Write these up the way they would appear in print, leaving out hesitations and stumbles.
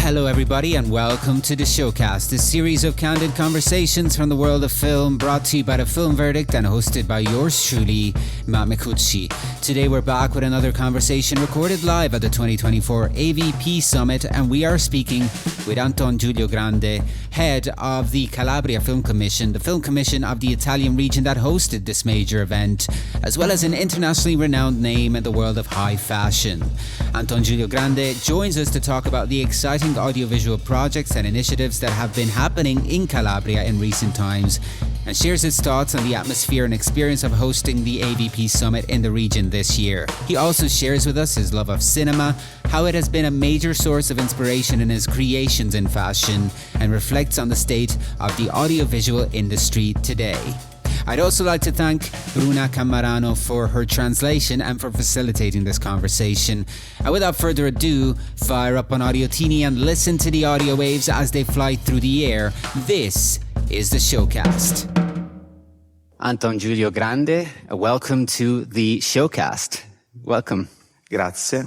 Hello everybody and welcome to the Showcast, a series of candid conversations from the world of film brought to you by the Film Verdict and hosted by yours truly, Matt Micucci. Today we're back with another conversation recorded live at the 2024 AVP Summit, and we are speaking with Anton Giulio Grande, head of the Calabria Film Commission, the film commission of the Italian region that hosted this major event, as well as an internationally renowned name in the world of high fashion. Anton Giulio Grande joins us to talk about the exciting audiovisual projects and initiatives that have been happening in Calabria in recent times, and shares his thoughts on the atmosphere and experience of hosting the AVP Summit in the region this year. He also shares with us his love of cinema, how it has been a major source of inspiration in his creations in fashion, and reflects on the state of the audiovisual industry today. I'd also like to thank Bruna Cammarano for her translation and for facilitating this conversation. And without further ado, fire up on Audiotini and listen to the audio waves as they fly through the air. This is the Showcast. Anton Giulio Grande, welcome to the Showcast. Welcome. Grazie.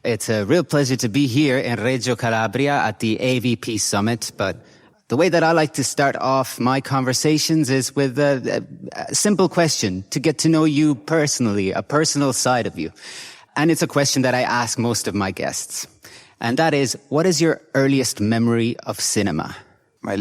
It's a real pleasure to be here in Reggio Calabria at the AVP Summit, but the way that I like to start off my conversations is with a simple question to get to know you personally, a personal side of you. And it's a question that I ask most of my guests. And that is, what is your earliest memory of cinema? I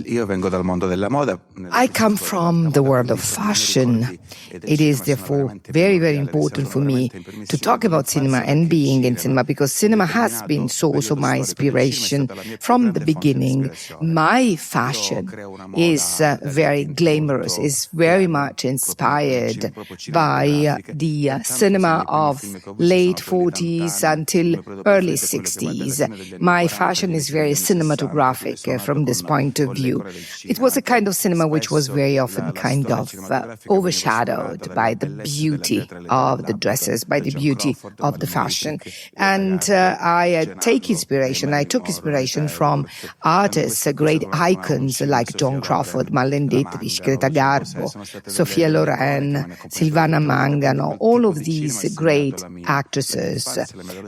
come from the world of fashion. It is therefore very, very important for me to talk about cinema and being in cinema, because cinema has been source of my inspiration from the beginning. My fashion is very glamorous, is very much inspired by the cinema of late 40s until early 60s. My fashion is very cinematographic from this point of view. It was a kind of cinema which was very often kind of overshadowed by the beauty of the dresses, by the beauty of the fashion. And I took inspiration from artists, great icons like Joan Crawford, Marlene Dietrich, Greta Garbo, Sophia Loren, Silvana Mangano, all of these great actresses.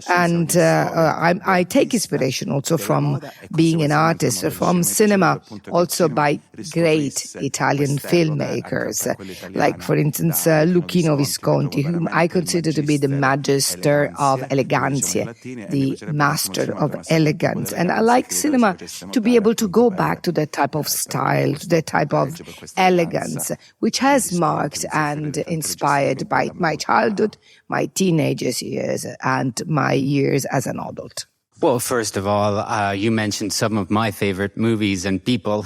And I take inspiration also from being an artist, from cinema, also by great Italian filmmakers, like, for instance, Luchino Visconti, whom I consider to be the magister of eleganza, the master of elegance. And I like cinema to be able to go back to that type of style, to that type of elegance, which has marked and inspired by my childhood, my teenagers years, and my years as an adult. Well, first of all, you mentioned some of my favorite movies and people,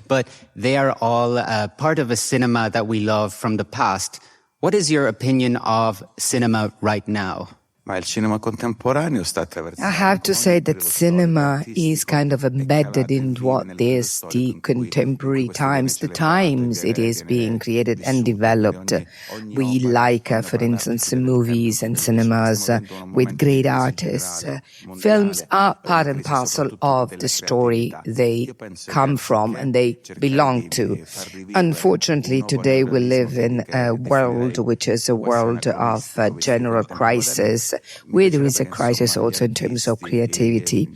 but they are all part of a cinema that we love from the past. What is your opinion of cinema right now? I have to say that cinema is kind of embedded in what is the contemporary times, the times it is being created and developed. We like, for instance, movies and cinemas with great artists. Films are part and parcel of the story they come from and they belong to. Unfortunately, today we live in a world which is a world of general crisis, where there is a crisis also in terms of creativity.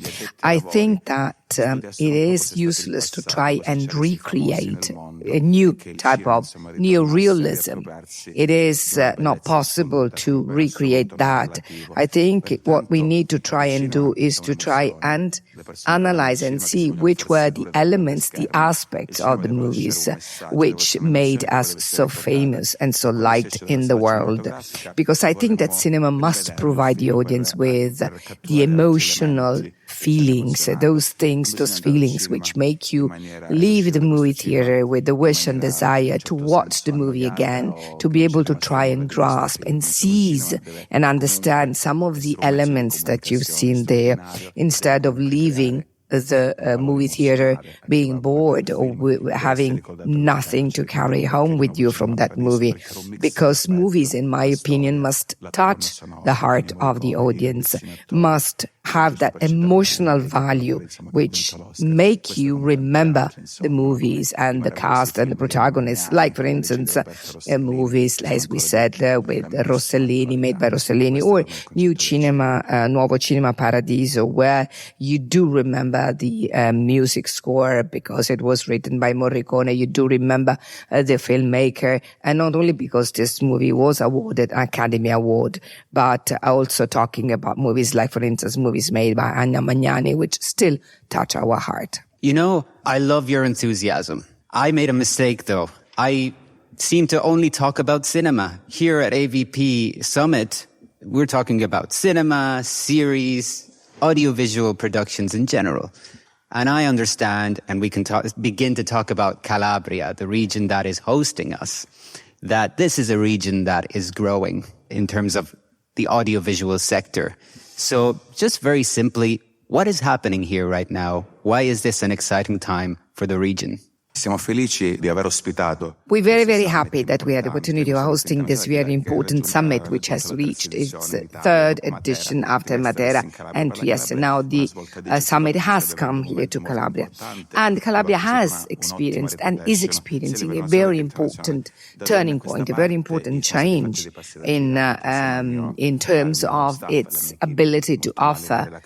I think that it is useless to try and recreate a new type of neorealism. It is not possible to recreate that. I think what we need to try and do is to try and analyze and see which were the elements, the aspects of the movies which made us so famous and so liked in the world. Because I think that cinema must provide the audience with the emotional feelings, those feelings which make you leave the movie theater with the wish and desire to watch the movie again, to be able to try and grasp and seize and understand some of the elements that you've seen there, instead of leaving the movie theater being bored or having nothing to carry home with you from that movie, because movies, in my opinion, must touch the heart of the audience, must have that emotional value which make you remember the movies and the cast and the protagonists. Like, for instance, movies, as we said, with Rossellini, made by Rossellini, or Nuovo Cinema Paradiso, where you do remember the music score because it was written by Morricone. You do remember the filmmaker, and not only because this movie was awarded an Academy Award, but also talking about movies like, for instance, movies made by Anna Magnani, which still touch our heart. You know, I love your enthusiasm. I made a mistake, though. I seem to only talk about cinema. Here at AVP Summit, we're talking about cinema, series, audiovisual productions in general. And I understand, and we can begin to talk about Calabria, the region that is hosting us, that this is a region that is growing in terms of the audiovisual sector. So just very simply, what is happening here right now? Why is this an exciting time for the region? Siamo felici di aver ospitato. We're very, very happy that we had the opportunity of hosting this very important summit, which has reached its third edition after Matera and Trieste. Now the summit has come here to Calabria. And Calabria has experienced and is experiencing a very important turning point, a very important change in terms of its ability to offer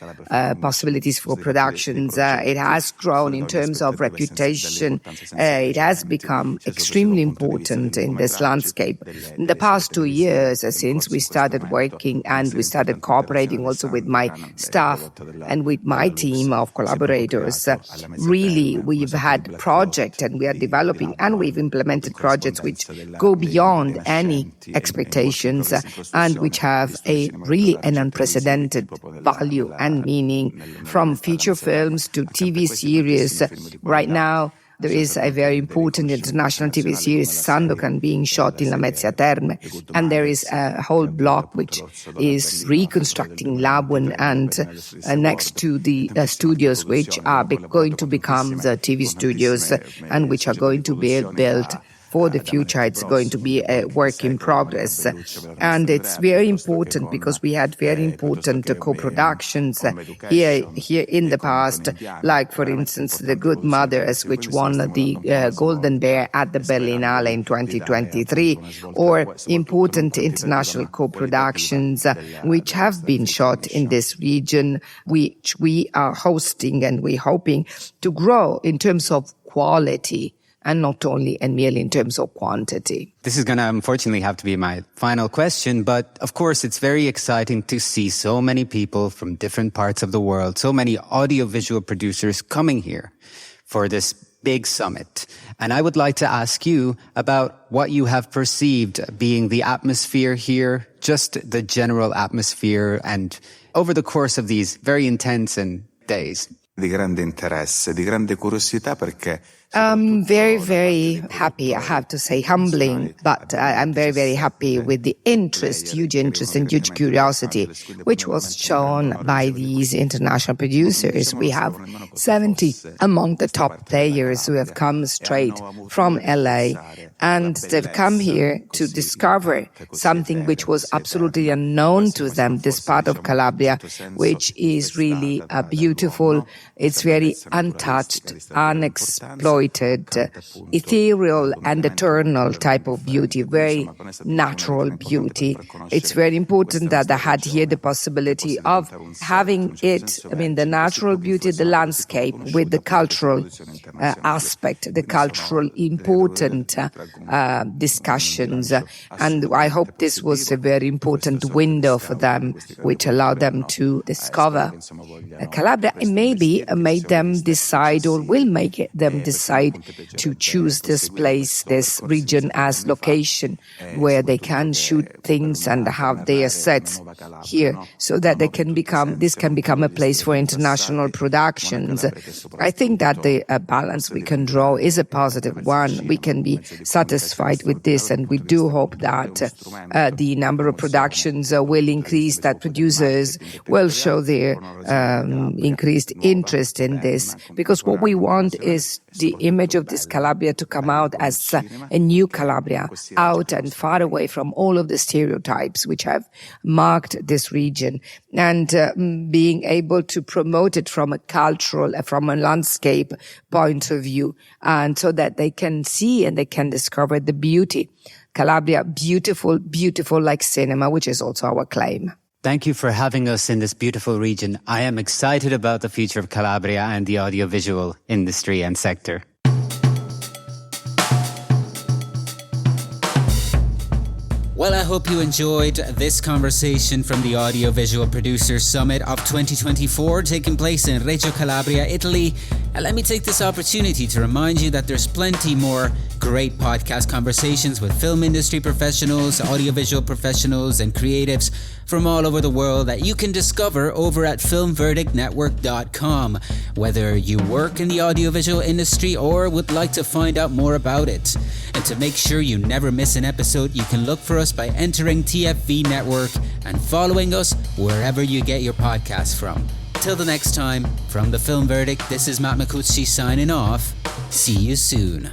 possibilities for productions. It has grown in terms of reputation. It has become extremely important in this landscape. In the past 2 years, since we started working and we started cooperating also with my staff and with my team of collaborators, really we've had projects and we are developing and we've implemented projects which go beyond any expectations and which have really an unprecedented value and meaning, from feature films to TV series. Right now, there is a very important international TV series, Sandokan, being shot in Lamezia Terme. And there is a whole block which is reconstructing Labuan and next to the studios which are going to become the TV studios and which are going to be built for the future. It's going to be a work in progress. And it's very important because we had very important co-productions here in the past, like, for instance, The Good Mothers, which won the Golden Bear at the Berlinale in 2023, or important international co-productions which have been shot in this region, which we are hosting and we're hoping to grow in terms of quality and not only and merely in terms of quantity. This is going to unfortunately have to be my final question, but of course it's very exciting to see so many people from different parts of the world, so many audiovisual producers coming here for this big summit. And I would like to ask you about what you have perceived being the atmosphere here, just the general atmosphere, and over the course of these very intense days. Di grande interesse, di grande curiosità, perché I'm very, very happy, I have to say, humbling, but I'm very, very happy with the huge interest and huge curiosity, which was shown by these international producers. We have 70 among the top players who have come straight from LA, and they've come here to discover something which was absolutely unknown to them, this part of Calabria, which is really beautiful. It's very untouched, unexploited, ethereal and eternal type of beauty, very natural beauty. It's very important that I had here the possibility of having the natural beauty, the landscape with the cultural aspect, the cultural important discussions. And I hope this was a very important window for them, which allowed them to discover Calabria and maybe made them decide or will make them decide decide to choose this place, this region as location where they can shoot things and have their sets here so that this can become a place for international productions. I think that the balance we can draw is a positive one. We can be satisfied with this, and we do hope that the number of productions will increase, that producers will show their increased interest in this, because what we want is the image of this Calabria to come out as a new Calabria, out and far away from all of the stereotypes which have marked this region, and being able to promote it from a cultural, from a landscape point of view, and so that they can see and they can discover the beauty. Calabria, beautiful, beautiful like cinema, which is also our claim. Thank you for having us in this beautiful region. I am excited about the future of Calabria and the audiovisual industry and sector. Well, I hope you enjoyed this conversation from the Audiovisual Producers Summit of 2024 taking place in Reggio Calabria, Italy. And let me take this opportunity to remind you that there's plenty more great podcast conversations with film industry professionals, audiovisual professionals and creatives from all over the world that you can discover over at filmverdictnetwork.com. Whether you work in the audiovisual industry or would like to find out more about it. And to make sure you never miss an episode, you can look for us by entering TFV Network and following us wherever you get your podcasts from. Till the next time, from the Film Verdict, this is Matt Micucci signing off. See you soon.